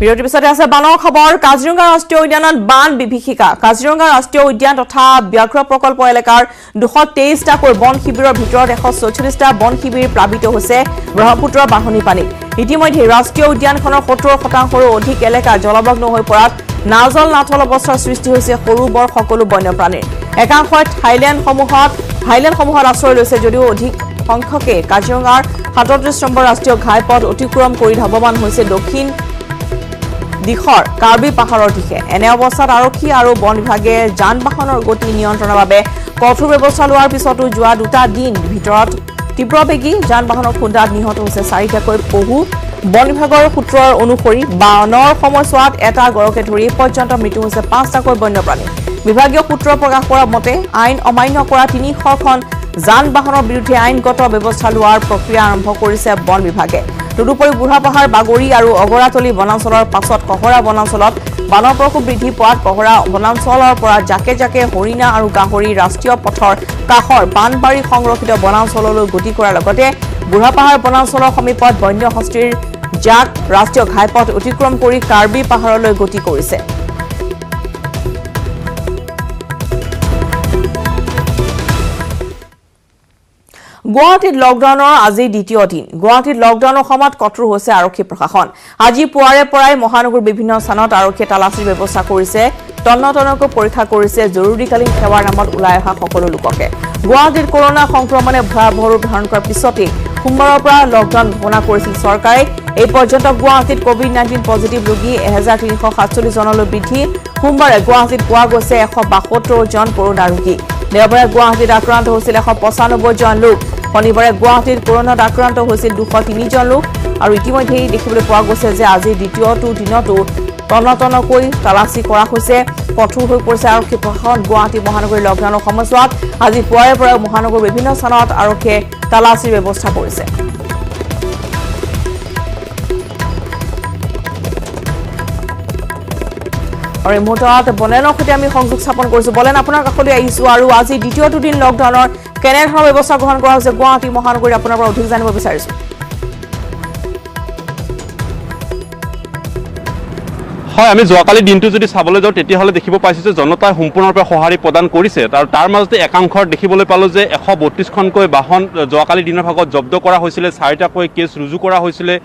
বিৰতিৰ পিছতে আছে বানৰ খবৰ। কাজিৰঙা ৰাষ্ট্ৰীয় উদ্যানত বান বিভীষিকা। কাজিৰঙা ৰাষ্ট্ৰীয় উদ্যান তথা ব্যাঘ্ৰ প্ৰকল্প এলেকাৰ 223টাকৈ বন শিবিৰৰ ভিতৰত 144টা বন শিবিৰ প্লাবিত হৈছে ব্ৰহ্মপুত্ৰৰ বাঢ়নি পানীত। ইতিমধ্যে ৰাষ্ট্ৰীয় উদ্যানখনৰ 70%ৰো অধিক এলেকা জলমগ্ন হৈ পৰাত নাজল নাথল অৱস্থাৰ সৃষ্টি হৈছে সৰু বৰ সকলো বন্যপ্ৰাণীৰ। একাংশই হাইলেণ্ডসমূহত আশ্ৰয় লৈছে যদিও অধিক সংখ্যকে কাজিৰঙাৰ 37 নম্বৰ ৰাষ্ট্ৰীয় ঘাইপথ অতিক্ৰম কৰি ধাৱমান হৈছে দক্ষিণ দিশৰ কাৰ্বি পাহাৰৰ দিশে। এনে অৱস্থাত আৰক্ষী আৰু বন বিভাগে যান বাহনৰ গতি নিয়ন্ত্ৰণৰ বাবে কঠোৰ ব্যৱস্থা লোৱাৰ পিছতো যোৱা 2টা দিন ভিতৰত তীব্ৰবেগী যান বাহনৰ খুন্দাত নিহত হৈছে 4টাকৈ পহু। বন বিভাগৰ সূত্ৰৰ অনুসৰি বানৰ সময়ছোৱাত এটা গড়কে ধৰি পৰ্যন্ত মৃত্যু হৈছে 5টাকৈ বন্যপ্ৰাণী। বিভাগীয় সূত্ৰই প্ৰকাশ কৰা মতে আইন অমান্য কৰা 300খন যান বাহনৰ বিৰুদ্ধে আইনগত ব্যৱস্থা লোৱাৰ প্ৰক্ৰিয়া আৰম্ভ কৰিছে বন বিভাগে। তদুপৰি বুঢ়াপাহাৰ বাগৰি আৰু অগৰাতলি বনাঞ্চলৰ পাছত কহৰা বনাঞ্চলত বানৰ প্ৰকোপ বৃদ্ধি পোৱাত কহৰা বনাঞ্চলৰ পৰা জাকে জাকে হৰিণা আৰু গাহৰি ৰাষ্ট্ৰীয় পথৰ কাষৰ বানবাৰী সংৰক্ষিত বনাঞ্চললৈ গতি কৰাৰ লগতে বুঢ়াপাহাৰ বনাঞ্চলৰ সমীপত বন্য হস্তীৰ জাক ৰাষ্ট্ৰীয় ঘাইপথ অতিক্ৰম কৰি কাৰ্বি পাহাৰলৈ গতি কৰিছে। গুৱাহাটীত লকডাউনৰ আজি দ্বিতীয় দিন। গুৱাহাটীত লকডাউনৰ সময়ত কঠোৰ হৈছে আৰক্ষী প্ৰশাসন। আজি পুৱাৰে পৰাই মহানগৰীৰ বিভিন্ন স্থানত আৰক্ষীয়ে তালাচীৰ ব্যৱস্থা কৰিছে। তন্নতন্নকৈ পৰীক্ষা কৰিছে জৰুৰীকালীন সেৱাৰ নামত ওলাই অহা সকলো লোককে। গুৱাহাটীত কৰোনা সংক্ৰমণে ভয়াৱহ ৰূপ ধাৰণ কৰাৰ পিছতেই সোমবাৰৰ পৰা লকডাউন ঘোষণা কৰিছিল চৰকাৰে। এই পৰ্যন্ত গুৱাহাটীত COVID-19 পজিটিভ ৰোগী 1347 জনলৈ বৃদ্ধি। সোমবাৰে গুৱাহাটীত পোৱা গৈছে 172 জন কৰোনা ৰোগী। দেওবাৰে গুৱাহাটীত আক্ৰান্ত হৈছিল 195 জন লোক। শনিবাৰে গুৱাহাটীত কৰোনাত আক্ৰান্ত হৈছিল 203 জন লোক। আৰু ইতিমধ্যেই দেখিবলৈ পোৱা গৈছে যে আজি দ্বিতীয়টো দিনতো তন্নতন্নকৈ তালাচী কৰা হৈছে। কঠোৰ হৈ পৰিছে আৰক্ষী প্ৰশাসন। গুৱাহাটী মহানগৰীৰ লকডাউনৰ সময়ছোৱাত আজি পুৱাৰে পৰা মহানগৰীৰ বিভিন্ন স্থানত আৰক্ষীয়ে তালাচীৰ ব্যৱস্থা কৰিছে। আৰু এই মুহূৰ্তত বলেনৰ সৈতে আমি সংযোগ স্থাপন কৰিছো। বলেন, আপোনাৰ কাষলৈ আহিছো আৰু আজি দ্বিতীয়টো দিন লকডাউনৰ কেনেধৰণৰ ব্যৱস্থা গ্ৰহণ কৰা হৈছে গুৱাহাটী মহানগৰীত আপোনাৰ পৰা অধিক জানিব বিচাৰিছো। হয়, আমি যোৱাকালি দিনটো যদি চাবলৈ যাওঁ তেতিয়াহ'লে দেখিব পাইছোঁ যে জনতাই সম্পূৰ্ণৰূপে সঁহাৰি প্ৰদান কৰিছে। আৰু তাৰ মাজতে একাংশৰ দেখিবলৈ পালোঁ যে 132খনকৈ বাহন যোৱাকালি দিনৰ ভাগত জব্দ কৰা হৈছিলে, 4টাকৈ কেছ ৰুজু কৰা হৈছিলে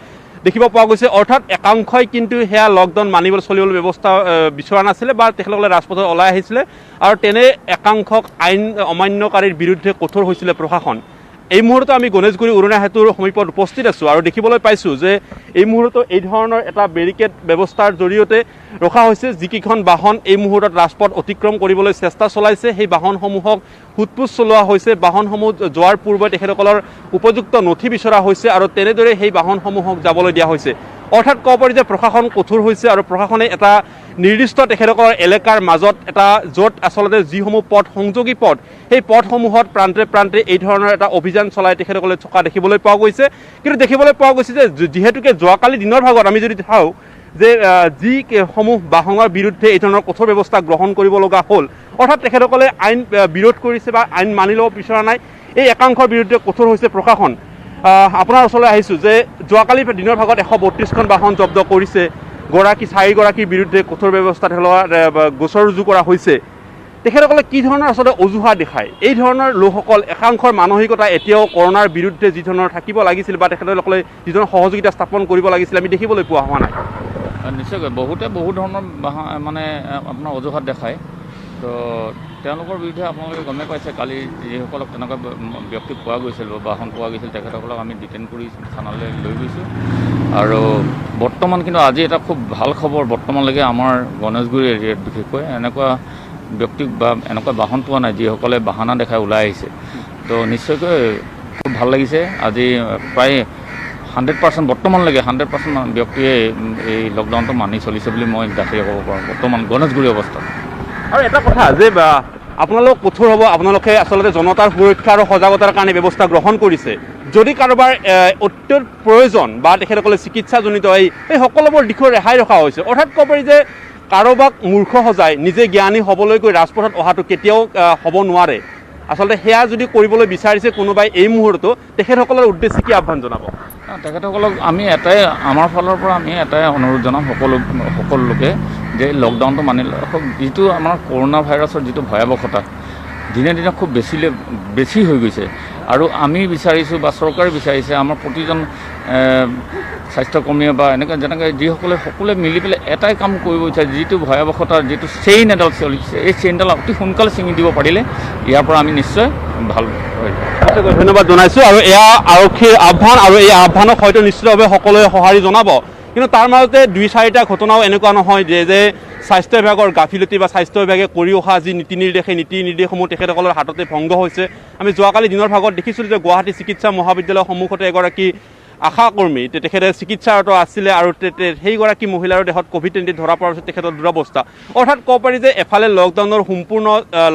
দেখিব পোৱা গৈছে। অৰ্থাৎ একাংশই কিন্তু সেয়া লকডাউন মানিবলৈ চলিবলৈ ব্যৱস্থা বিচৰা নাছিলে বা তেখেতসকলে ৰাজপথত ওলাই আহিছিলে। আৰু তেনে একাংশক আইন অমান্যকাৰীৰ বিৰুদ্ধে কঠোৰ হৈছিলে প্ৰশাসন। এই মুহূৰ্তত আমি গণেশগুৰি উৰণীয়া সেতুৰ সমীপত উপস্থিত আছোঁ আৰু দেখিবলৈ পাইছোঁ যে এই মুহূৰ্তত এই ধৰণৰ এটা বেৰিকেড ব্যৱস্থাৰ জৰিয়তে ৰখা হৈছে। যিকেইখন বাহন এই মুহূৰ্তত ৰাজপথ অতিক্ৰম কৰিবলৈ চেষ্টা চলাইছে সেই বাহনসমূহক সোধপোছ চলোৱা হৈছে। বাহনসমূহ যোৱাৰ পূৰ্বে তেখেতসকলৰ উপযুক্ত নথি বিচৰা হৈছে আৰু তেনেদৰে সেই বাহনসমূহক যাবলৈ দিয়া হৈছে। অৰ্থাৎ ক'ব পাৰি যে প্ৰশাসন কঠোৰ হৈছে আৰু প্ৰশাসনে এটা নিৰ্দিষ্ট তেখেতসকলৰ এলেকাৰ মাজত এটা য'ত আচলতে যিসমূহ পথ সংযোগী পথ সেই পথসমূহত প্ৰান্তে প্ৰান্তে এই ধৰণৰ এটা অভিযান চলাই তেখেতসকলে থকা দেখিবলৈ পোৱা গৈছে। কিন্তু দেখিবলৈ পোৱা গৈছে যে যিহেতুকে যোৱাকালি দিনৰ ভাগত আমি যদি চাওঁ যে যিসমূহ বাহনৰ বিৰুদ্ধে এই ধৰণৰ কঠোৰ ব্যৱস্থা গ্ৰহণ কৰিব লগা হ'ল, অৰ্থাৎ তেখেতসকলে আইন বিৰোধ কৰিছে বা আইন মানি ল'ব বিচৰা নাই, এই একাংশৰ বিৰুদ্ধে কঠোৰ হৈছে প্ৰশাসন। আপোনাৰ ওচৰলৈ আহিছোঁ যে যোৱাকালি দিনৰ ভাগত 132খন বাহন জব্দ কৰিছে। 4গৰাকীৰ বিৰুদ্ধে কঠোৰ ব্যৱস্থা তেখেতসকলৰ গোচৰ ৰুজু কৰা হৈছে। তেখেতসকলে কি ধৰণৰ আচলতে অজুহাত দেখায়? এই ধৰণৰ লোকসকল একাংশৰ মানসিকতা এতিয়াও কৰোনাৰ বিৰুদ্ধে যি ধৰণৰ থাকিব লাগিছিল বা তেখেতসকলে যি ধৰণৰ সহযোগিতা স্থাপন কৰিব লাগিছিল আমি দেখিবলৈ পোৱা হোৱা নাই। নিশ্চয়কৈ বহুতে বহু ধৰণৰ মানে আপোনাৰ অজুহাত দেখায়। তো তেওঁলোকৰ বিৰুদ্ধে আপোনালোকে গমেই পাইছে কালি যিসকলক তেনেকুৱা ব্যক্তি পোৱা গৈছিল বা বাহন পোৱা গৈছিল তেখেতসকলক আমি ডিটেইন কৰি থানালৈ লৈ গৈছোঁ। আৰু বৰ্তমান কিন্তু আজি এটা খুব ভাল খবৰ, বৰ্তমানলৈকে আমাৰ গণেশগুৰি এৰিয়াত বিশেষকৈ এনেকুৱা ব্যক্তিক বা এনেকুৱা বাহন পোৱা নাই যিসকলে বাহানা দেখাই ওলাই আহিছে। তো নিশ্চয়কৈ খুব ভাল লাগিছে। আজি প্ৰায় 100% বৰ্তমানলৈকে 100% ব্যক্তিয়ে এই লকডাউনটো মানি চলিছে বুলি মই দাঁতিয়ে ক'ব পাৰোঁ বৰ্তমান গণেশগুৰি অৱস্থাত। আৰু এটা কথা যে আপোনালোক কঠোৰ হ'ব, আপোনালোকে আচলতে জনতাৰ সুৰক্ষা আৰু সজাগতাৰ কাৰণে ব্যৱস্থা গ্ৰহণ কৰিছে। যদি কাৰোবাৰ অত্যন্ত প্ৰয়োজন বা তেখেতসকলে চিকিৎসাজনিত এই সকলোবোৰ দিশৰ ৰেহাই ৰখা হৈছে। অৰ্থাৎ ক'ব পাৰি যে কাৰোবাক মূৰ্খ সজাই নিজে জ্ঞানী হ'বলৈ গৈ ৰাজপথত অহাটো কেতিয়াও হ'ব নোৱাৰে। আচলতে সেয়া যদি কৰিবলৈ বিচাৰিছে কোনোবাই এই মুহূৰ্ততো তেখেতসকলৰ উদ্দেশ্যে কি আহ্বান জনাব? তেখেতসকলক আমি এটাই আমাৰ ফালৰ পৰা আমি এটাই অনুৰোধ জনাম সকলো লোকে যে লকডাউনটো মানি লওক। যিটো আমাৰ কৰোণা ভাইৰাছৰ যিটো ভয়াৱহতা দিনে দিনে খুব বেছি হৈ গৈছে আৰু আমি বিচাৰিছোঁ বা চৰকাৰে বিচাৰিছে আমাৰ প্ৰতিজন স্বাস্থ্যকৰ্মীয়ে বা এনেকৈ যেনেকৈ যিসকলে সকলোৱে মিলি পেলাই এটাই কাম কৰিব বিচাৰে, যিটো ভয়াৱহতাৰ যিটো চেইন এডাল চলিছে এই চেইনডাল অতি সোনকালে ছিঙি দিব পাৰিলে ইয়াৰ পৰা আমি নিশ্চয় ভাল হয়। ধন্যবাদ জনাইছোঁ। আৰু এয়া আৰক্ষীৰ আহ্বান আৰু এই আহ্বানক হয়তো নিশ্চিতভাৱে সকলোৱে সঁহাৰি জনাব। কিন্তু তাৰ মাজতে 2-4টা ঘটনাও এনেকুৱা নহয় যে স্বাস্থ্য বিভাগৰ গাফিলতি বা স্বাস্থ্য বিভাগে কৰি অহা যি নীতি নিৰ্দেশসমূহ তেখেতসকলৰ হাততে ভংগ হৈছে। আমি যোৱাকালি দিনৰ ভাগত দেখিছিলোঁ যে গুৱাহাটী চিকিৎসা মহাবিদ্যালয়ৰ সন্মুখতে এগৰাকী আশা কৰ্মী তেখেতে চিকিৎসাৰত আছিলে আৰু সেইগৰাকী মহিলাৰ দেহত COVID-19 ধৰা পৰাৰ পিছত তেখেতৰ দুৰৱস্থা। অৰ্থাৎ ক'ব পাৰি যে এফালে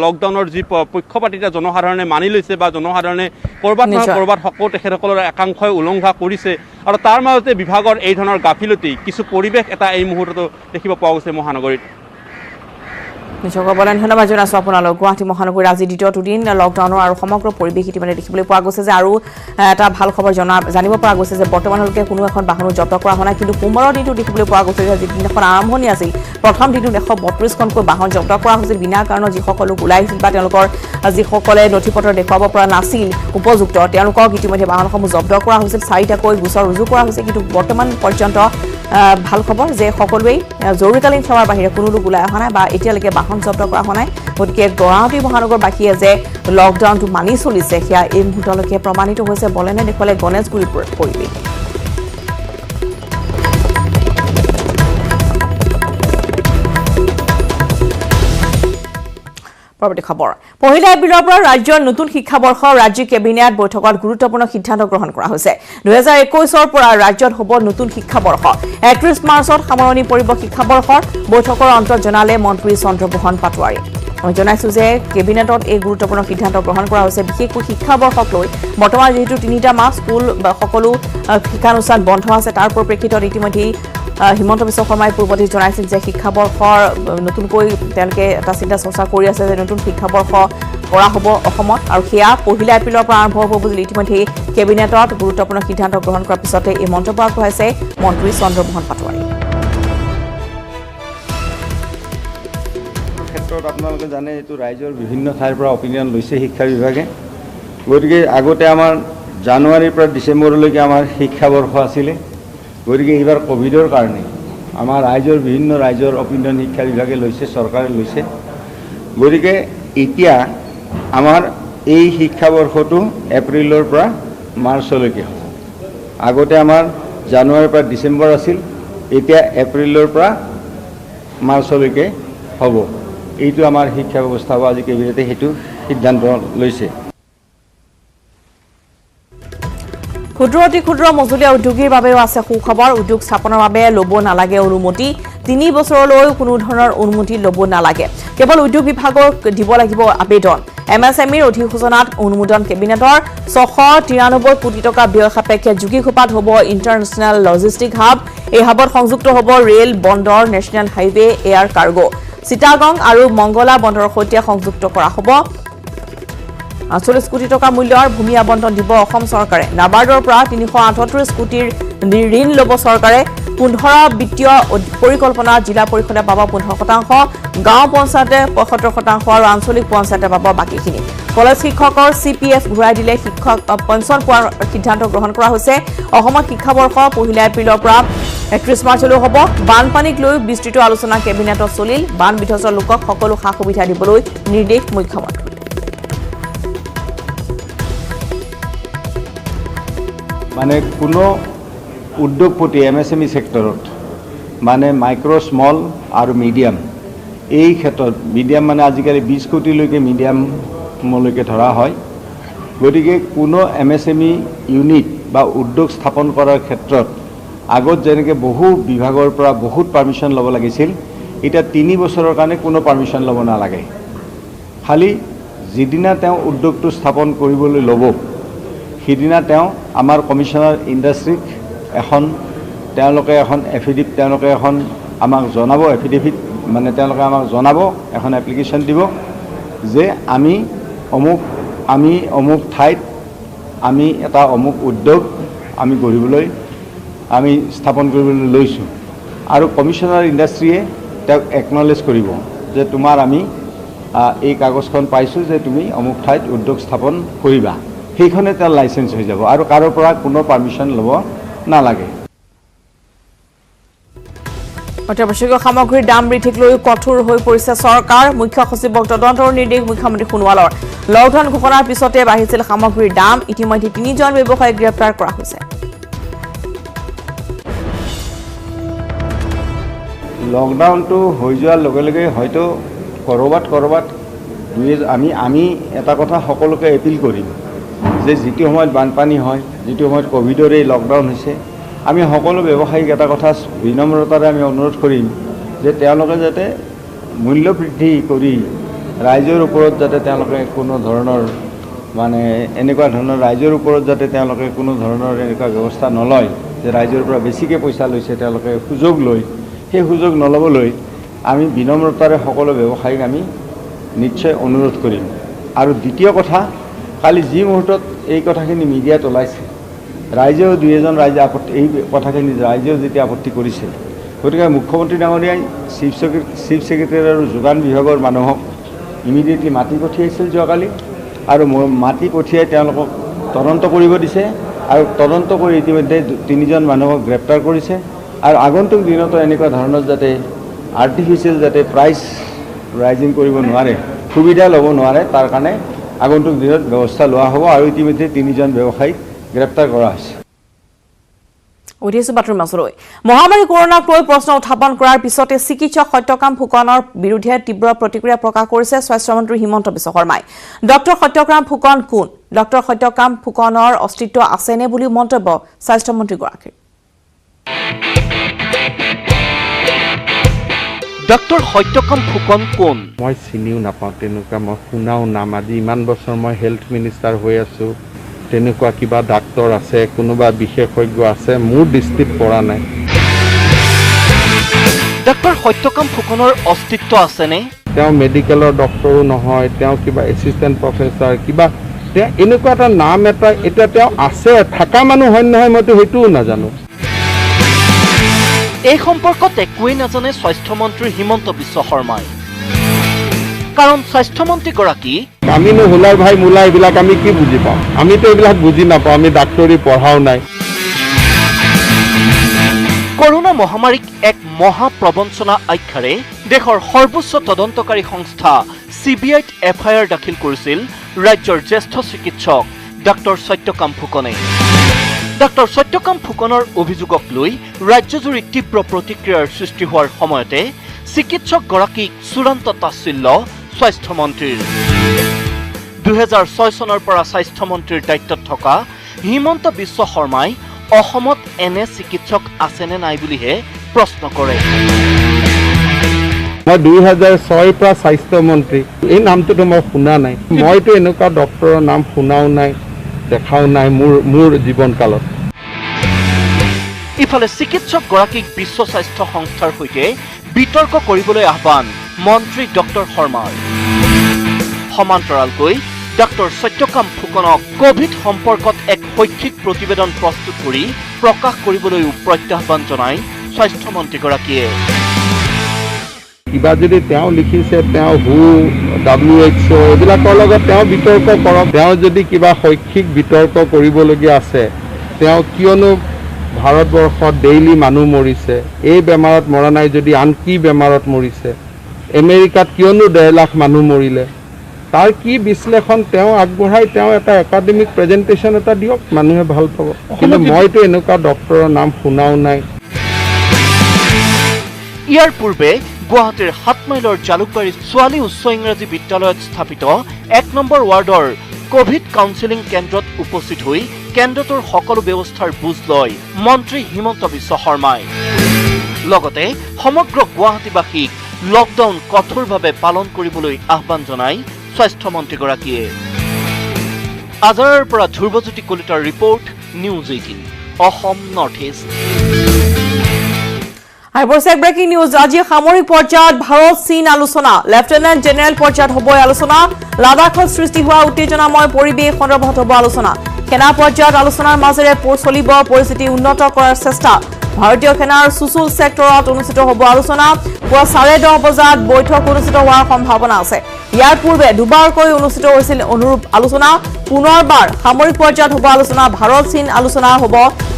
লকডাউনৰ যি পক্ষপাতিতা জনসাধাৰণে মানি লৈছে বা জনসাধাৰণে ক'ৰবাত হকো তেখেতসকলৰ একাংশই উলংঘা কৰিছে আৰু তাৰ মাজতে বিভাগৰ এই ধৰণৰ গাফিলতি কিছু পৰিৱেশ এটা এই মুহূৰ্ততো দেখিব পোৱা গৈছে মহানগৰীত। ধন্যবাদ জনাইছোঁ আপোনালোক। গুৱাহাটী মহানগৰীৰ আজি দ্বিতীয়টো দিন লকডাউনৰ আৰু সমগ্ৰ পৰিৱেশ ইতিমধ্যে দেখিবলৈ পোৱা গৈছে যে আৰু এটা ভাল খবৰ জানিব পৰা গৈছে যে বৰ্তমানলৈকে কোনো এখন বাহনো জব্দ কৰা হোৱা নাই। কিন্তু সোমবাৰৰ দিনটো দেখিবলৈ পোৱা গৈছে যে যিদিনাখন আৰম্ভণি আছিল প্ৰথম দিনটোত 132খনকৈ বাহন জব্দ কৰা হৈছিল। বিনা কাৰণত যিসকল লোক ওলাই আহিছিল বা তেওঁলোকৰ যিসকলে নথি পত্ৰ দেখুৱাব পৰা নাছিল উপযুক্ত তেওঁলোকক ইতিমধ্যে বাহনসমূহ জব্দ কৰা হৈছিল। 4টাকৈ গোচৰ ৰুজু কৰা হৈছে। কিন্তু বৰ্তমান পৰ্যন্ত ভাল খবৰ যে সকলোৱেই জৰুৰীকালীন সেৱাৰ বাহিৰে কোনো লোক ওলাই অহা নাই বা এতিয়ালৈকে বাহন জব্দ কৰা হোৱা নাই। গতিকে গুৱাহাটী মহানগৰবাসীয়ে যে লকডাউনটো মানি চলিছে সেয়া এই মুহূৰ্তলৈকে প্ৰমাণিত হৈছে বলেনে দেখুৱালে গণেশগুৰিৰ পৰিৱেশ। পৰৱৰ্তী খবৰ। 1 এপ্ৰিলৰ পৰা ৰাজ্যৰ নতুন শিক্ষাবৰ্ষ ৰাজ্যিক কেবিনেট বৈঠকত গুৰুত্বপূৰ্ণ সিদ্ধান্ত গ্ৰহণ কৰা হৈছে। 2021ৰ পৰা ৰাজ্যত হ'ব নতুন শিক্ষাবৰ্ষ। 31 মাৰ্চত সামৰণি পৰিব শিক্ষাবৰ্ষৰ। বৈঠকৰ অন্তত জনালে মন্ত্ৰী চন্দ্ৰমোহন পাটোৱাৰী। আমি জনাইছোঁ যে কেবিনেটত এই গুৰুত্বপূৰ্ণ সিদ্ধান্ত গ্ৰহণ কৰা হৈছে বিশেষকৈ শিক্ষাবৰ্ষক লৈ। বৰ্তমান যিহেতু 3টা মাহ স্কুল বা সকলো শিক্ষানুষ্ঠান বন্ধ আছে তাৰ পৰিপ্ৰেক্ষিতত ইতিমধ্যেই হিমন্ত বিশ্ব শৰ্মাই পূৰ্বতে জনাইছিল যে শিক্ষাবৰ্ষৰ নতুনকৈ তেওঁলোকে এটা চিন্তা চৰ্চা কৰি আছে যে নতুন শিক্ষাবৰ্ষ কৰা হ'ব অসমত আৰু সেয়া 1 এপ্ৰিলৰ পৰা আৰম্ভ হ'ব বুলি ইতিমধ্যে কেবিনেটত গুৰুত্বপূৰ্ণ সিদ্ধান্ত গ্ৰহণ কৰাৰ পিছতে এই মন্তব্য আগবঢ়াইছে মন্ত্ৰী চন্দ্ৰমোহন পাটোৱাৰী। ক্ষেত্ৰত আপোনালোকে জানে এইটো ৰাইজৰ বিভিন্ন ঠাইৰ পৰা অপিনিয়ন লৈছে শিক্ষা বিভাগে। গতিকে আগতে আমাৰ জানুৱাৰীৰ পৰা ডিচেম্বৰলৈকে আমাৰ শিক্ষাবৰ্ষ আছিলে। গতিকে এইবাৰ কোভিডৰ কাৰণে আমাৰ বিভিন্ন ৰাইজৰ অপিনিয়ন শিক্ষা বিভাগে লৈছে, চৰকাৰে লৈছে। গতিকে এতিয়া আমাৰ এই শিক্ষাবৰ্ষটো এপ্ৰিলৰ পৰা মাৰ্চলৈকে হ'ব। আগতে আমাৰ জানুৱাৰীৰ পৰা ডিচেম্বৰ আছিল, এতিয়া এপ্ৰিলৰ পৰা মাৰ্চলৈকে হ'ব। এইটো আমাৰ শিক্ষা ব্যৱস্থা হ'ব। আজি কেবিনেটে সেইটো সিদ্ধান্ত লৈছে। ক্ষুদ্ৰ অতি ক্ষুদ্ৰ মজলীয়া উদ্যোগীৰ বাবেও আছে সুখবৰ। উদ্যোগ স্থাপনৰ বাবে ল'ব নালাগে অনুমতি। 3 বছৰলৈ কোনো ধৰণৰ অনুমতি ল'ব নালাগে। কেৱল উদ্যোগ বিভাগক দিব লাগিব আবেদন। MSMEৰ অধিসূচনাত অনুমোদন কেবিনেটৰ। 693 কোটি টকা ব্যয় সাপেক্ষে যোগীঘোপাত হ'ব ইণ্টাৰনেশ্যনেল লজিষ্টিক হাব। এই হাবত সংযুক্ত হ'ব ৰেল, বন্দৰ, national highway, air cargo. Chittagong আৰু মংগলা বন্দৰৰ সৈতে সংযুক্ত কৰা হ'ব। 48 কোটি টকা মূল্যৰ ভূমি আবণ্টন দিব অসম চৰকাৰে। নাবাৰ্ডৰ পৰা 338 কোটিৰ ঋণ ল'ব চৰকাৰে। 15 বিত্তীয় পৰিকল্পনা জিলা পৰিষদে পাব 15%, গাঁও পঞ্চায়তে 75% আৰু আঞ্চলিক পঞ্চায়তে পাব বাকীখিনি। কলেজ শিক্ষকৰ CPF ঘূৰাই দিলে শিক্ষক পেঞ্চন পোৱাৰ সিদ্ধান্ত গ্ৰহণ কৰা হৈছে। অসমত শিক্ষাবৰ্ষ 1 এপ্ৰিলৰ পৰা 31 মাৰ্চলৈ হ'ব। বানপানীক লৈ বিস্তৃত আলোচনা কেবিনেটত চলিল। বান বিধ্বস্ত লোকক সকলো সা সুবিধা দিবলৈ নিৰ্দেশ মুখ্যমন্ত্ৰী। মানে কোনো উদ্যোগপতি MSME সেক্টৰত মানে মাইক্ৰ' স্মল আৰু মিডিয়াম, এই ক্ষেত্ৰত মিডিয়াম মানে আজিকালি 20 কোটিলৈকে মিডিয়ামলৈকে ধৰা হয়। গতিকে কোনো MSME ইউনিট বা উদ্যোগ স্থাপন কৰাৰ ক্ষেত্ৰত আগত যেনেকৈ বহু বিভাগৰ পৰা বহুত পাৰ্মিশ্যন ল'ব লাগিছিল, এতিয়া 3 বছৰৰ কাৰণে কোনো পাৰ্মিশ্যন ল'ব নালাগে। খালি যিদিনা তেওঁ উদ্যোগটো স্থাপন কৰিবলৈ ল'ব সিদিনা তেওঁ আমাৰ কমিশ্যনাৰ ইণ্ডাষ্ট্ৰীক তেওঁলোকে এখন এফিডেভিট আমাক জনাব। এফিডেভিট মানে তেওঁলোকে আমাক জনাব, এখন এপ্লিকেশ্যন দিব যে আমি অমুক আমি অমুক ঠাইত আমি এটা অমুক উদ্যোগ আমি গঢ়িবলৈ আমি স্থাপন কৰিবলৈ লৈছোঁ আৰু কমিশনাৰ ইণ্ডাষ্ট্ৰীয়ে তেওঁক একনলেজ কৰিব যে তোমাৰ আমি এই কাগজখন পাইছোঁ যে তুমি অমুক ঠাইত উদ্যোগ স্থাপন কৰিবা সেইখনে তাৰ লাইসেন্স হৈ যাব আৰু কাৰো পৰা কোনো পাৰমিশন ল'ব নালাগে অত্যাৱশ্যকীয় সামগ্ৰীৰ দাম বৃদ্ধিক লৈ কঠোৰ হৈ পৰিছে চৰকাৰ মুখ্য সচিবক তদন্তৰ নিৰ্দেশ মুখ্যমন্ত্ৰী সোণোৱালৰ লকডাউন ঘোষণাৰ পিছতে বাঢ়িছিল সামগ্ৰীৰ দাম ইতিমধ্যে 3জন ব্যৱসায়ীক গ্ৰেপ্তাৰ কৰা হৈছে লকডাউনটো হৈ যোৱাৰ লগে লগে হয়তো কৰবাত আমি এটা কথা সকলোকে এপিল কৰিম যে যিটো সময়ত বানপানী হয় যিটো সময়ত কোভিডৰ এই লকডাউন হৈছে আমি সকলো ব্যৱসায়িক এটা কথা বিনম্ৰতাৰে আমি অনুৰোধ কৰিম যে তেওঁলোকে যাতে মূল্য বৃদ্ধি কৰি ৰাইজৰ ওপৰত যাতে তেওঁলোকে কোনো ধৰণৰ মানে এনেকুৱা ধৰণৰ ৰাইজৰ ওপৰত যাতে তেওঁলোকে কোনো ধৰণৰ এনেকুৱা ব্যৱস্থা নলয় যে ৰাইজৰ পৰা বেছিকৈ পইচা লৈছে তেওঁলোকে সুযোগ লৈ সেই সুযোগ নল'বলৈ আমি বিনম্ৰতাৰে সকলো ব্যৱসায়ীক আমি নিশ্চয় অনুৰোধ কৰিম আৰু দ্বিতীয় কথা কালি যি মুহূৰ্তত এই কথাখিনি মিডিয়াত ওলাইছে ৰাইজেও দুই এজন ৰাইজে এই কথাখিনি ৰাইজেও যেতিয়া আপত্তি কৰিছে গতিকে মুখ্যমন্ত্ৰী ডাঙৰীয়াই চিফ ছেক্ৰেটাৰী আৰু যোগান বিভাগৰ মানুহক ইমিডিয়েটলি মাতি পঠিয়াইছিল যোৱাকালি আৰু মাতি পঠিয়াই তেওঁলোকক তদন্ত কৰিব দিছে আৰু তদন্ত কৰি ইতিমধ্যে 3জন মানুহক গ্ৰেপ্তাৰ কৰিছে আৰু আগন্তুক দিনতো এনেকুৱা ধৰণৰ যাতে আৰ্টিফিচিয়েল যাতে প্ৰাইচ ৰাইজিং কৰিব নোৱাৰে সুবিধা ল'ব নোৱাৰে তাৰ কাৰণে আগন্তুক দিনত ব্যৱস্থা লোৱা হ'ব আৰু ইতিমধ্যে 3জন ব্যৱসায়ীক গ্ৰেপ্তাৰ কৰা হৈছে উঠিছো বাতৰি মাছলৈ মহামাৰী কৰোনাক লৈ প্ৰশ্ন উত্থাপন কৰাৰ পিছতে চিকিৎসক সত্যকাম ফুকনৰ বিৰুদ্ধে তীব্ৰ প্ৰতিক্ৰিয়া প্ৰকাশ কৰিছে স্বাস্থ্যমন্ত্ৰী হিমন্ত বিশ্ব শৰ্মাই ডক্টৰ সত্যকাম ফুকন কোন ডক্টৰ সত্যকাম ফুকনৰ অস্তিত্ব আছেনে বুলি মন্তব্য স্বাস্থ্যমন্ত্ৰীগৰাকীৰ ডক্টৰ সত্যকাম ফুকন কোন মই চিনিও নাপাওঁ তেনেকুৱা মই শুনাও নাম আজি ইমান বছৰ মই হেল্থ মিনিষ্টাৰ হৈ আছোঁ তেনেকুৱা কিবা ডাক্তৰ আছে কোনোবা বিশেষজ্ঞ আছে মোৰ দৃষ্টিত পৰা নাই ডক্টৰ সত্যকাম ফুকনৰ অস্তিত্ব আছেনে তেওঁ মেডিকেলৰ ডক্টৰো নহয় তেওঁ কিবা এছিষ্টেণ্ট প্ৰফেচাৰ কিবা তেওঁ এনেকুৱা এটা নাম এটা এতিয়া তেওঁ আছে থকা মানুহ হয় নহয় মইতো সেইটোও নাজানো এই সম্পৰ্কত একোৱেই নাজানে স্বাস্থ্যমন্ত্ৰী হিমন্ত বিশ্ব শৰ্মাই কাৰণ স্বাস্থ্যমন্ত্ৰীগৰাকী আমিনো হোলাৰ ভাই মোলা এইবিলাক আমি কি বুজি পাওঁ আমিতো এইবিলাক বুজি নাপাওঁ আমি ডাক্তৰী পঢ়াও নাই কৰোনা মহামাৰীক এক মহা প্ৰবঞ্চনা আখ্যাৰে দেশৰ সৰ্বোচ্চ তদন্তকাৰী সংস্থা CBIত FIR দাখিল কৰিছিল ৰাজ্যৰ জ্যেষ্ঠ চিকিৎসক ডক্টৰ সত্যকাম ফুকনে ডক্টৰ সত্যকাম ফুকনৰ অভিযোগক লৈ ৰাজ্যজুৰি তীব্ৰ প্ৰতিক্ৰিয়াৰ সৃষ্টি হোৱাৰ সময়তে চিকিৎসকগৰাকীক চূড়ান্ত তাচ্ছিল্য স্বাস্থ্যমন্ত্ৰীৰ 2006 চনৰ পৰা স্বাস্থ্যমন্ত্ৰীৰ দায়িত্বত থকা হিমন্ত বিশ্ব শৰ্মাই অসমত এনে চিকিৎসক আছেনে নাই বুলিহে প্ৰশ্ন কৰে মই 2006 পৰা স্বাস্থ্যমন্ত্ৰী এই নামটোতো মই শুনা নাই মইতো এনেকুৱা ডক্টৰৰ নাম শুনাও নাই দেখাও নাই মোৰ জীৱনকালত ইফালে চিকিৎসকগৰাকীক বিশ্ব স্বাস্থ্য সংস্থাৰ সৈতে বিতৰ্ক কৰিবলৈ আহ্বান মন্ত্ৰী ডক্টৰ শৰ্মাৰ সমান্তৰালকৈ ডক্টৰ সত্যকাম ফুকনক কোভিড সম্পৰ্কত এক শৈক্ষিক প্ৰতিবেদন প্ৰস্তুত কৰি প্ৰকাশ কৰিবলৈও প্ৰত্যাহ্বান জনায় স্বাস্থ্যমন্ত্ৰীগৰাকীয়ে কিবা যদি তেওঁ লিখিছে তেওঁ WHO এইবিলাকৰ লগত তেওঁ বিতৰ্ক কৰক তেওঁ যদি কিবা শৈক্ষিক বিতৰ্ক কৰিবলগীয়া আছে তেওঁ কিয়নো ভাৰতবৰ্ষত ডেইলি মানুহ মৰিছে এই বেমাৰত মৰা নাই যদি আন কি বেমাৰত মৰিছে আমেৰিকাত কিয়নো 1.5 লাখ মানুহ মৰিলে তাৰ কি বিশ্লেষণ তেওঁ আগবঢ়াই তেওঁ এটা একাডেমিক প্ৰেজেণ্টেশ্যন এটা দিয়ক মানুহে ভাল পাব কিন্তু মইতো এনেকুৱা ডক্টৰৰ নাম শুনাও নাই ইয়াৰ পূৰ্বে গুৱাহাটীৰ 7 মাইলৰ জালুকবাৰী ছোৱালী উচ্চ ইংৰাজী বিদ্যালয়ত স্থাপিত 1 নম্বৰ ৱাৰ্ডৰ কোভিড কাউন্সেলিং কেন্দ্ৰত উপস্থিত হৈ কেন্দ্ৰটোৰ সকলো ব্যৱস্থাৰ বুজ লয় মন্ত্ৰী হিমন্ত বিশ্ব শৰ্মাই লগতে সমগ্ৰ গুৱাহাটীবাসীক লকডাউন কঠোৰভাৱে পালন কৰিবলৈ আহ্বান জনায় স্বাস্থ্যমন্ত্ৰীগৰাকীয়ে আজাৰৰ পৰা ধ্ৰুৱজ্যোতি কলিতাৰ report news 18 Assam north east হাইবৰছেক ব্ৰেকিং নিউজ আজি সামৰিক পৰ্যায়ত ভাৰত চীন আলোচনা লেফটেনেণ্ট জেনেৰেল পৰ্যায়ত হ'ব আলোচনা লাডাখত সৃষ্টি হোৱা উত্তেজনাময় পৰিৱেশ সন্দৰ্ভত হ'ব আলোচনা সেনা পৰ্যায়ত আলোচনাৰ মাজেৰে চলিব পৰিস্থিতি উন্নত কৰাৰ চেষ্টা ভাৰতীয় সেনাৰ সুচুল সেক্টৰত অনুষ্ঠিত হ'ব আলোচনা পুৱা 10:30 বজাত বৈঠক অনুষ্ঠিত হোৱাৰ সম্ভাৱনা আছে ইয়াৰ পূৰ্বে দুবাৰকৈ অনুষ্ঠিত হৈছিল অনুৰূপ আলোচনা পুনৰবাৰ সামৰিক পৰ্যায়ত হ'ব আলোচনা ভাৰত চীন আলোচনা হ'ব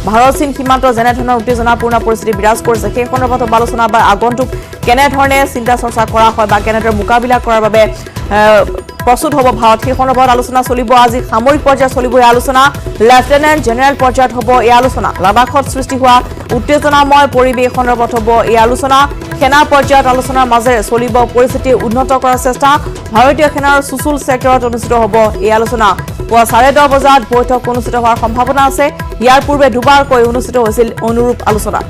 ভাৰত চীন সীমান্ত যেনে ধৰণৰ উত্তেজনাপূৰ্ণ পৰিস্থিতি বিৰাজ কৰিছে সেই সন্দৰ্ভত হ'ব আলোচনা বা আগন্তুক কেনেধৰণে চিন্তা চৰ্চা কৰা হয় বা কেনেদৰে মোকাবিলা কৰাৰ বাবে প্ৰস্তুত হ'ব ভাৰত সেই সন্দৰ্ভত আলোচনা চলিব আজি সামৰিক পৰ্যায়ত চলিব এই আলোচনা লেফটেনেণ্ট জেনেৰেল পৰ্যায়ত হ'ব এই আলোচনা লাডাখত সৃষ্টি হোৱা উত্তেজনাময় পৰিৱেশ সন্দৰ্ভত হ'ব এই আলোচনা সেনা পৰ্যায়ত আলোচনাৰ মাজেৰে চলিব পৰিস্থিতি উন্নত কৰাৰ চেষ্টা ভাৰতীয় সেনাৰ সুচুল সেক্টৰত অনুষ্ঠিত হ'ব এই আলোচনা পুৱা 10:30 বজাত বৈঠক অনুষ্ঠিত হোৱাৰ সম্ভাৱনা আছে ইয়াৰ পূৰ্বে দুবাৰকৈ অনুষ্ঠিত হৈছিল অনুৰূপ আলোচনা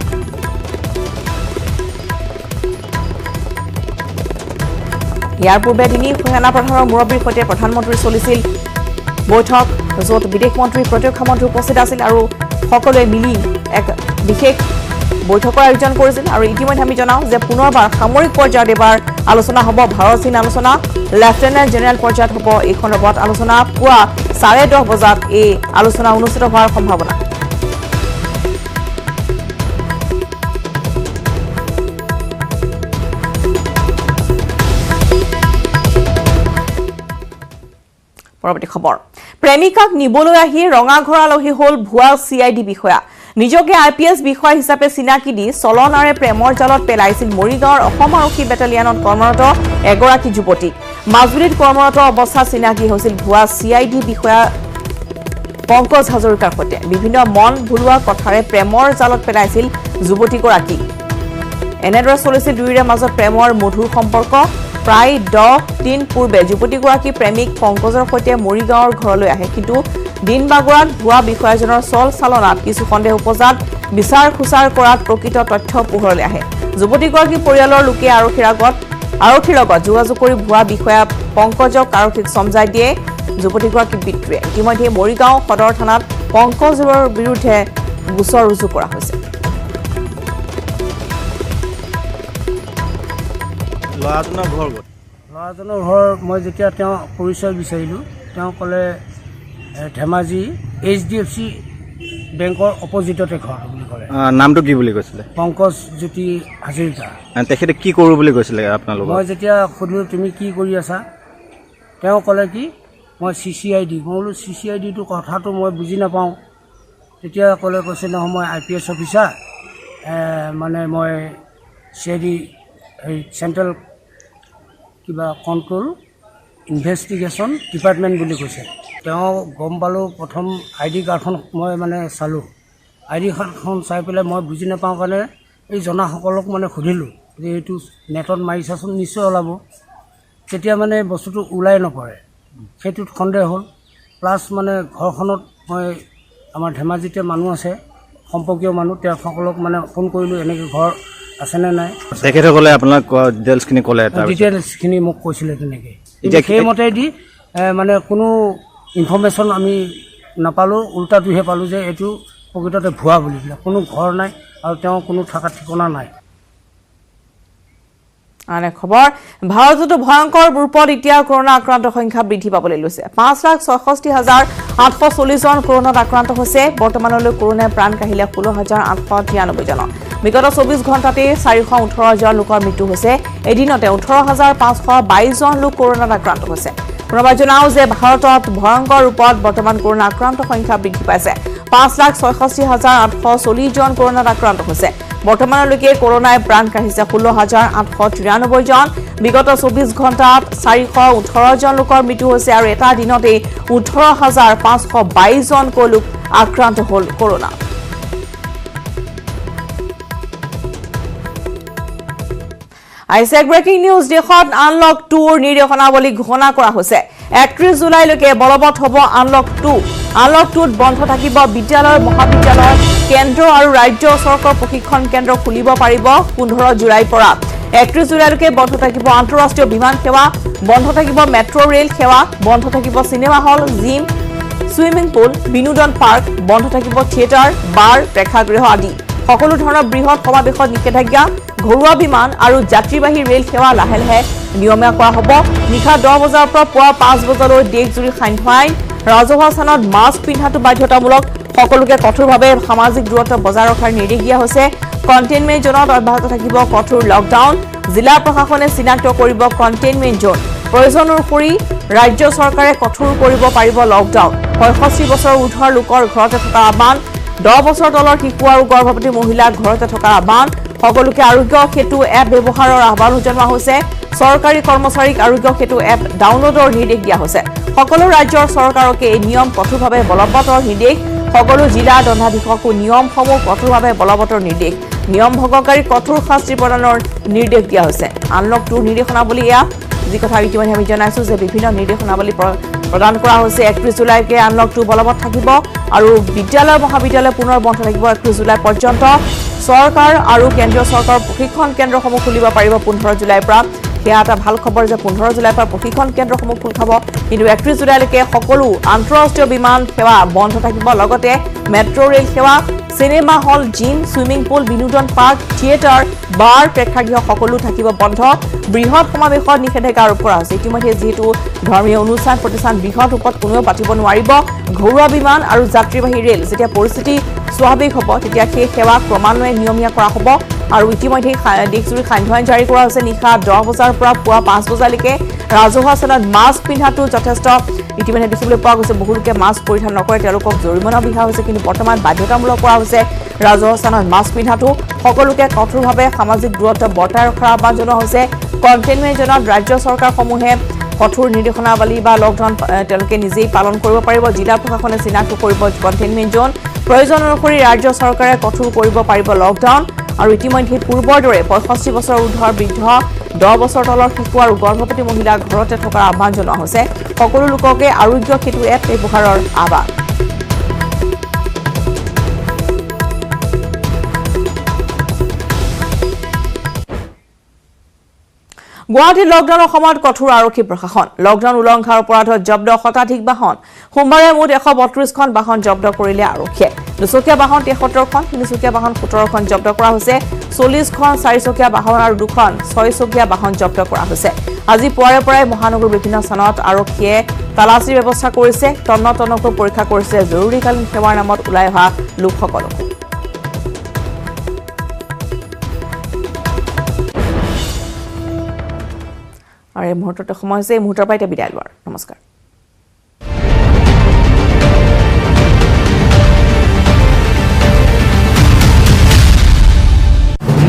ইয়াৰ পূৰ্বে তিনি সেনা প্ৰধানৰ মুৰব্বীৰ সৈতে প্ৰধানমন্ত্ৰী চলিছিল বৈঠক য'ত বিদেশ মন্ত্ৰী প্ৰতিৰক্ষা মন্ত্ৰী উপস্থিত আছিল আৰু সকলোৱে মিলি এক বিশেষ বৈঠকৰ আয়োজন কৰিছিল আৰু ইতিমধ্যে আমি জনাওঁ যে পুনৰবাৰ সামৰিক পৰ্যায়ত এবাৰ আলোচনা হ'ব ভাৰত চীন আলোচনা লেফটেনেণ্ট জেনেৰেল পৰ্যায়ত হ'ব এই সন্দৰ্ভত আলোচনা পুৱা 10:30 বজাত এই আলোচনা অনুষ্ঠিত হোৱাৰ সম্ভাৱনা পৰৱৰ্তী খবৰ প্ৰেমিকাক নিবলৈ আহি ৰঙাঘৰ আলহী হ'ল ভুৱা CID বিষয়া নিজকে IPS বিষয়া হিচাপে চিনাকি দি চলনাৰে প্ৰেমৰ জালত পেলাইছিল মৰিগাঁৱৰ অসম আৰক্ষী বেটালিয়নত কৰ্মৰত এগৰাকী যুৱতীক মাজুলীত কৰ্মৰত অৱস্থা চিনাকি হৈছিল ভুৱা CID বিষয়া পংকজ হাজৰিকাৰ সৈতে বিভিন্ন মন ভুলোৱা কথাৰে প্ৰেমৰ জালত পেলাইছিল যুৱতীগৰাকী এনেদৰে চলিছিল দুয়োৰে মাজত প্ৰেমৰ মধুৰ সম্পৰ্ক প্ৰায় 10 দিন পূৰ্বে যুৱতীগৰাকী প্ৰেমিক পংকজৰ সৈতে মৰিগাঁৱৰ ঘৰলৈ আহে কিন্তু দিন বাগৰাত ভুৱা বিষয়াজনৰ চল চালনাত কিছু সন্দেহ উপজাত বিচাৰ খুচাৰ কৰাত প্ৰকৃত তথ্য পোহৰলৈ আহে যুৱতীগৰাকী পৰিয়ালৰ লোকে আৰক্ষীৰ লগত যোগাযোগ কৰি ভুৱা বিষয়া পংকজক আৰক্ষীক সমজাই দিয়ে যুৱতীগৰাকী পিতৃয়ে ইতিমধ্যে মৰিগাঁও সদৰ থানাত পংকজৰ বিৰুদ্ধে গোচৰ ৰুজু কৰা হৈছে ল'ৰাজনৰ ঘৰ মই যেতিয়া তেওঁ পৰিচয় বিচাৰিলোঁ তেওঁ ক'লে ধেমাজি HDFC বেংকৰ অপজিটতে ঘৰ বুলি ক'লে নামটো কি বুলি কৈছিলে পংকজ জ্যোতি হাজৰিকা তেখেতে কি কৰোঁ বুলি কৈছিলে আপোনালোকক মই যেতিয়া সুধিলোঁ তুমি কি কৰি আছা তেওঁ ক'লে কি মই CCID মই বোলো CCIDটো কথাটো মই বুজি নাপাওঁ তেতিয়া কৈছে নহয় মই IPS অফিচাৰ মানে মই CID চেণ্ট্ৰেল কিবা কণ্ট্ৰল ইনভেষ্টিগেশ্যন ডিপাৰ্টমেণ্ট বুলি কৈছে তেওঁ গম পালোঁ প্ৰথম ID কাৰ্ডখন মই মানে চালোঁ ID কাৰ্ডখন চাই পেলাই মই বুজি নাপাওঁ কাৰণে এই জনাসকলক মানে সুধিলোঁ যে এইটো নেটত মাৰি চাচোন নিশ্চয় ওলাব তেতিয়া মানে বস্তুটো ওলাই নপৰে সেইটোত সন্দেহ হ'ল প্লাছ মানে ঘৰখনত মই আমাৰ ধেমাজিতে মানুহ আছে সম্পৰ্কীয় মানুহ তেওঁলোকক মানে ফোন কৰিলোঁ এনেকৈ ঘৰ আছেনে নাই তেখেতসকলে আপোনাক ডিটেইলছখিনি ক'লে ডিটেইলছখিনি মোক কৈছিলে তেনেকৈ সেইমতেদি মানে কোনো ইনফৰ্মেশ্যন আমি নাপালোঁ উল্টাটোহে পালোঁ যে এইটো প্ৰকৃততে ভুৱা বুলি পেলাই কোনো ঘৰ নাই আৰু তেওঁ কোনো থকা ঠিকনা নাই আনে খবৰ ভাৰততো ভয়ংকৰ ৰূপত এতিয়া কৰোনা আক্ৰান্তৰ সংখ্যা বৃদ্ধি পাবলৈ লৈছে 5,66,840 জন কৰোনাত আক্ৰান্ত হৈছে বৰ্তমানলৈ কৰোনাই প্ৰাণ কাঢ়িলে 16,893 জনক বিগত 24 ঘণ্টাতে 418 জন লোকৰ মৃত্যু হৈছে এদিনতে 18,522 জন লোক কৰোনাত আক্ৰান্ত হৈছে পুনৰবাৰ জনাও যে ভাৰতত ভয়ংকৰ ৰূপত বৰ্তমান কৰোনা আক্ৰান্তৰ সংখ্যা বৃদ্ধি পাইছে 5,66,840 জন কৰোনাত আক্ৰান্ত হৈছে বৰ্তমানলৈকে কৰোনাই প্ৰাণ কাঢ়িছে 16,893 জন বিগত 24 ঘণ্টাত 418 জন লোকৰ মৃত্যু হৈছে আৰু এটা দিনতে 18,522 জনকৈ লোক আক্ৰান্ত হ'ল কৰোনা আইসেক ব্ৰেকিং নিউজ দেশত আনলক 2 নিৰ্দেশনাৱলী ঘোষণা কৰা হৈছে 31 জুলাইলৈকে বলবৎ হ'ব আনলক 2 আনলক 2ত বন্ধ থাকিব বিদ্যালয় মহাবিদ্যালয় কেন্দ্ৰ আৰু ৰাজ্য চৰকাৰ প্ৰশিক্ষণ কেন্দ্ৰ খুলিব পাৰিব 15 জুলাইৰ পৰা 31 জুলাইলৈকে বন্ধ থাকিব আন্তঃৰাষ্ট্ৰীয় বিমান সেৱা বন্ধ থাকিব মেট্ৰ' ৰেল সেৱা বন্ধ থাকিব cinema hall gym swimming pool বিনোদন পাৰ্ক বন্ধ থাকিব থিয়েটাৰ বাৰ প্ৰেক্ষাগৃহ আদি সকলো ধৰণৰ বৃহৎ সমাৱেশত নিষেধাজ্ঞা ঘৰুৱা বিমান আৰু যাত্ৰীবাহী ৰেল সেৱা লাহে লাহে নিয়মীয়া কৰা হ'ব নিশা 10 বজাৰ পৰা পুৱা 5 বজালৈ দেশজুৰি সান্ধ্য আইন ৰাজহুৱা স্থানত মাস্ক পিন্ধাটো বাধ্যতামূলক সকলোকে কঠোৰভাৱে সামাজিক দূৰত্ব বজাই ৰখাৰ নিৰ্দেশ দিয়া হৈছে কণ্টেইনমেণ্ট জোনত অব্যাহত থাকিব কঠোৰ লকডাউন জিলা প্ৰশাসনে চিনাক্ত কৰিব কণ্টেইনমেণ্ট জোন প্ৰয়োজন অনুসৰি ৰাজ্য চৰকাৰে কঠোৰ কৰিব পাৰিব লকডাউন 65 বছৰ ঊৰ্ধৰ লোকৰ ঘৰতে থকা আহ্বান 10 বছৰ তলৰ শিশু আৰু গৰ্ভৱতী মহিলাৰ ঘৰতে থকা আহ্বান সকলোকে আৰোগ্য সেতু এপ ব্যৱহাৰৰ আহ্বান জনোৱা হৈছে চৰকাৰী কৰ্মচাৰীক আৰোগ্য সেতু এপ ডাউনলোডৰ নিৰ্দেশ দিয়া হৈছে সকলো ৰাজ্যৰ চৰকাৰকে এই নিয়ম কঠোৰভাৱে বলৱৎৰ নিৰ্দেশ সকলো জিলা দণ্ডাধীশকো নিয়মসমূহ কঠোৰভাৱে বলৱৎৰ নিৰ্দেশ নিয়ম ভংগকাৰী কঠোৰ শাস্তি প্ৰদানৰ নিৰ্দেশ দিয়া হৈছে আনলক 2 নিৰ্দেশনাৱলী এয়া যি কথা ইতিমধ্যে আমি জনাইছো যে বিভিন্ন নিৰ্দেশনাৱলী প্ৰদান কৰা হৈছে 31 জুলাইকে আনলক 2 বলৱৎ থাকিব আৰু বিদ্যালয় মহাবিদ্যালয় পুনৰ বন্ধ থাকিব 31 জুলাই পৰ্যন্ত চৰকাৰ আৰু কেন্দ্ৰীয় চৰকাৰৰ প্ৰশিক্ষণ কেন্দ্ৰসমূহ খুলিব পাৰিব 15 জুলাইৰ পৰা সেয়া এটা ভাল খবৰ যে 15 জুলাইৰ পৰা প্ৰশিক্ষণ কেন্দ্ৰসমূহ খোল খাব কিন্তু 31 জুলাইলৈকে সকলো আন্তঃৰাষ্ট্ৰীয় বিমান সেৱা বন্ধ থাকিব লগতে মেট্ৰ' ৰেল সেৱা cinema hall gym swimming pool বিনোদন পাৰ্ক থিয়েটাৰ বাৰ প্ৰেক্ষাগৃহ সকলো থাকিব বন্ধ বৃহৎ সমাৱেশত নিষেধাজ্ঞা আৰোপ কৰা হৈছে ইতিমধ্যে যিহেতু ধৰ্মীয় অনুষ্ঠান প্ৰতিষ্ঠান বৃহৎ ৰূপত কোনেও পাতিব নোৱাৰিব ঘৰুৱা বিমান আৰু যাত্ৰীবাহী ৰেল যেতিয়া পৰিস্থিতি স্বাভাৱিক হ'ব তেতিয়া সেই সেৱা ক্ৰমান্বয়ে নিয়মীয়া কৰা হ'ব আৰু ইতিমধ্যে দেশজুৰি সান্ধ্য আইন জাৰি কৰা হৈছে নিশা 10 বজাৰ পৰা পুৱা 5 বজালৈকে ৰাজহুৱা স্থানত মাস্ক পিন্ধাটো যথেষ্ট ইতিমধ্যে দেখিবলৈ পোৱা গৈছে বহুলোকে মাস্ক পৰিধান নকৰে তেওঁলোকক জৰিমনা বিহা হৈছে কিন্তু বৰ্তমান বাধ্যতামূলক কৰা হৈছে ৰাজহুৱা স্থানত মাস্ক পিন্ধাটো সকলোকে কঠোৰভাৱে সামাজিক দূৰত্ব বৰ্তাই ৰখাৰ আহ্বান জনোৱা হৈছে কণ্টেইনমেণ্ট জোনত ৰাজ্য চৰকাৰসমূহে কঠোৰ নিৰ্দেশনাৱলী বা লকডাউন তেওঁলোকে নিজেই পালন কৰিব পাৰিব জিলা প্ৰশাসনে চিনাক্ত কৰিব কণ্টেইনমেণ্ট জোন প্ৰয়োজন অনুসৰি ৰাজ্য চৰকাৰে কঠোৰ কৰিব পাৰিব লকডাউন আৰু ইতিমধ্যে পূৰ্বৰ দৰে 65 বছৰ ঊৰ্ধৰ বৃদ্ধ 10 বছৰ তলৰ শিশু আৰু গৰ্ভৱতী মহিলা ঘৰতে থকাৰ আহ্বান জনোৱা হৈছে সকলো লোককে আৰোগ্য সেতু এপ ব্যৱহাৰৰ আহ্বান গুৱাহাটী লকডাউনৰ সময়ত কঠোৰ আৰক্ষী প্ৰশাসন লকডাউন উলংঘাৰ অপৰাধত জব্দ শতাধিক বাহন সোমবাৰে মুঠ 132খন বাহন জব্দ কৰিলে আৰক্ষীয়ে দুচকীয়া বাহন 73খন তিনিচকীয়া বাহন 17খন জব্দ কৰা হৈছে 40খন চাৰিচকীয়া বাহন আৰু 2খন ছয়চকীয়া বাহন জব্দ কৰা হৈছে আজি পুৱাৰে পৰাই মহানগৰৰ বিভিন্ন স্থানত আৰক্ষীয়ে তালাচীৰ ব্যৱস্থা কৰিছে তন্নতন্নকৈ পৰীক্ষা কৰিছে জৰুৰীকালীন সেৱাৰ নামত ওলাই অহা লোকসকলক আৰু এই মুহূৰ্ততে সময় হৈছে এই মুহূৰ্তৰ পৰা এতিয়া বিদায় লোৱাৰ নমস্কাৰ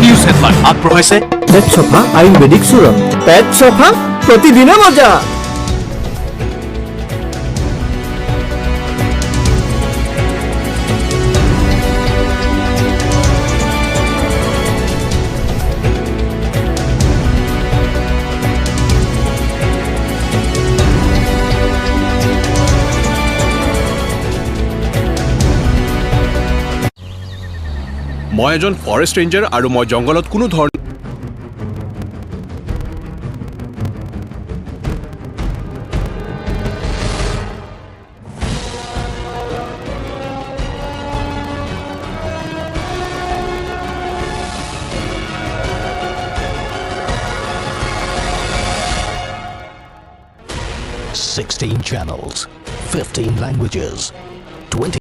নিউজ হেডলাইন আগবঢ়াইছে পেট চফা আয়ুৰ্বেদিক চূৰণ পেট চফা প্ৰতিদিনে মজা মই এজন ফৰেষ্ট ৰেঞ্জাৰ আৰু মই জংগলত কোনো ধৰণৰ Channels, 15 languages, 20